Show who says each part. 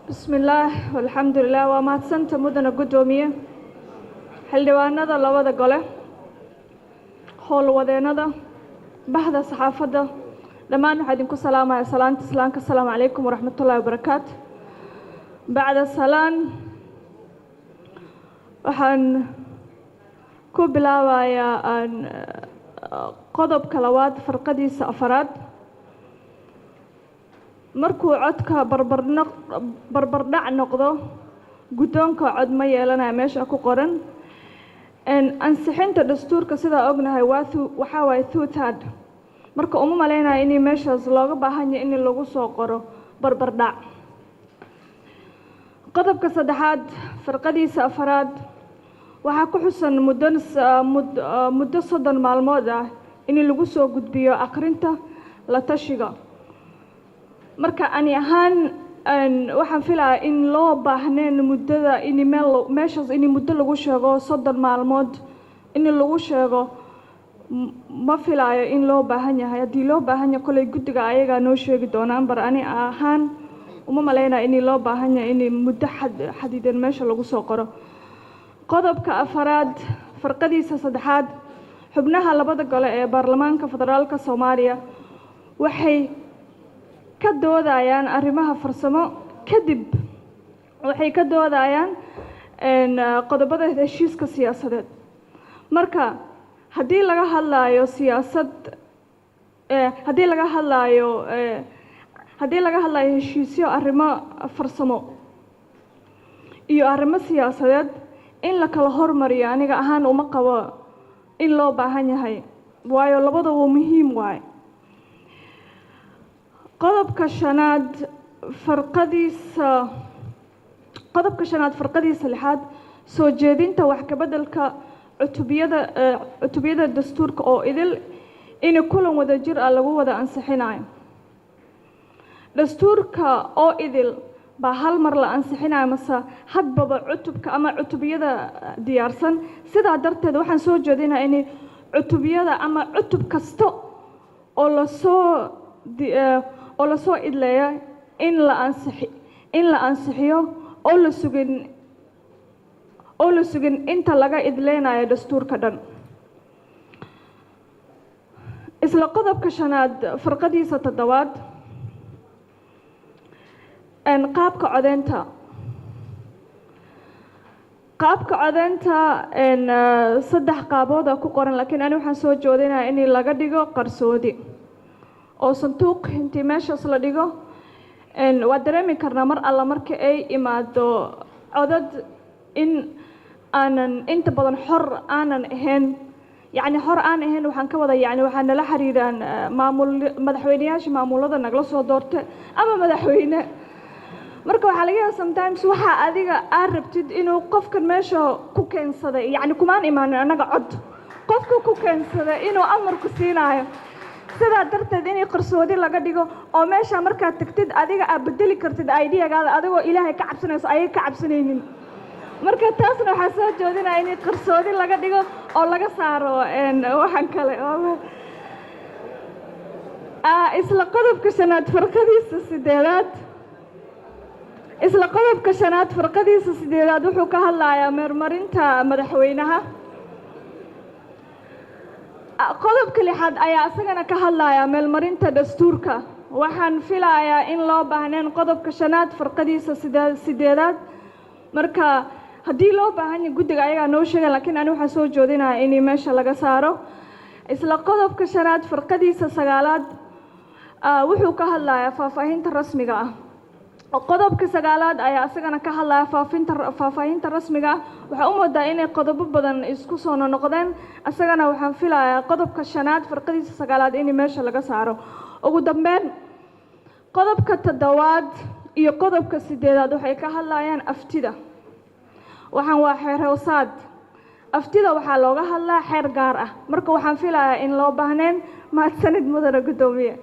Speaker 1: بسم الله والحمد لله وما سنت مدن قدومية حلوانا ذا لوا ذا قله حول وذينا ذا بحث صحافة ذا لما نحدينكم سلام على سلام السلام عليكم ورحمة الله وبركاته. بعد السلام وحن كبلا ويا أن قضب كلوات فرقدي سأفراد markuu codka barbardhac noqdo guddoonka cod ma yeelanayo meesha ku qoran ansixinta dastuurka sida ognahay waxa way two-third marka uma maleynayo in meeshaas looga baahan yahay in lagu soo qoro barbardhac. qodobka saddexaad farqadiisa afraad waxa ku xusan muddo 30 maalmood ah in lagu soo gudbiyo akhrinta la tashiga. marka ani ahaan waxaan filayaa in loo baahneen muddada in meeshaas in muddo lagu sheego 30 maalmood in lagu sheego ma filayo in loo baahan yahay hadii loo baahan yahay kulay guddiga ayaga noo sheegi doonaan bar ani ahaan uma maleynayo in loo baahan yahay in muddo xadidan meesha lagu soo qoro. qodobka afraad farqadiisa saddexaad xubnaha labada gole ee baarlamaanka federaalka Soomaaliya waxay ka doodayaan arrimaha farsamo kadib waxay ka doodayaan qodobada heshiiska siyaasadeed. marka hadii laga hadlayo siyaasad hadii laga hadlayo heshiisyo arrimo farsamo iyo arrimo siyaasadeed in la kala hormariyo aniga ahaan uma qabo in loo baahan yahay waayo labadaba muhiim waay. qodobka shanaad farqadiisa lixaad soo jeedinta wax ka beddelka cutubiyada dastuurka oo idil in kulan wada jir ah lagu wada ansixinayo. dastuurka oo idil baa hal mar la ansixinayo mase hadbaba cutubka ama cutubiyada diyaarsan sidaa darteed waxaan soo jeedinayaa in cutubiyada ama cutub kasta oo la soo idleeyo in la ansixiyo oo la sugin inta laga idleenayo dastuurka dhan. isla qodobka shanaad farqadiisa toddobaad qaabka codeynta saddex qaabood ku qoran laakiin ani waxaan soo jeedinayaa in laga dhigo qarsoodi oo sanduuq intii meeshaas la dhigo waa dareemi karnaa mar alla marka ay imaado codad in aanan inta badan xor aanan ahayn waxaan ka wada waxaa nala xiriiraan madaxweynayaasha maamulada nagala soo doortay ama madaxweyne marka waxaa laga yaabaa sometimes waxa adiga aad rabtid inuu qofkan meesha ku keensaday kumaan imaanin anaga cod qofka ku keensaday inuu amarku siinayo sidaa darteed in qarsoodi laga dhigo oo meesha markaad tagtid adiga aad bedeli kartid idea-gaada adigoo ilaahay ka cabsanayso ayay ka cabsanaynin. marka taasna waxaa soo jeedinayaa in qarsoodi laga dhigo oo laga saaro waxaan kale isla qodobka shanaad farqadiisa sideedaad wuxuu ka hadlayaa meermarinta madaxweynaha. qodobka lixaad ayaa isagana ka hadlaya meelmarinta dastuurka waxaan filayaa in loo baahneen qodobka shanaad farqadiisa sideedaad marka hadii loo baahan yahay guddiga ayaga noo sheegay laakiin ani waxaan soo jeedinayaa in meesha laga saaro. isla qodobka shanaad farqadiisa sagaalaad wuxuu ka hadlayaa faahfaahinta rasmiga ah. qodobka sagaalaad ayaa isagana ka hadlaya faahfaahinta rasmiga ah waxa u moodaa inay qodobo badan isku soo noqdeen isagana waxaan filayaa qodobka shanaad farqadiisa sagaalaad in meesha laga saaro. ugu dambeyn qodobka toddobaad iyo qodobka sideedaad waxay ka hadlayaan aftida waxaan waa xeer hoosaad aftida waxaa looga hadlaa xeer gaar ah marka waxaan filayaa in loo baahneen mahadsanid mudane guddoomiye.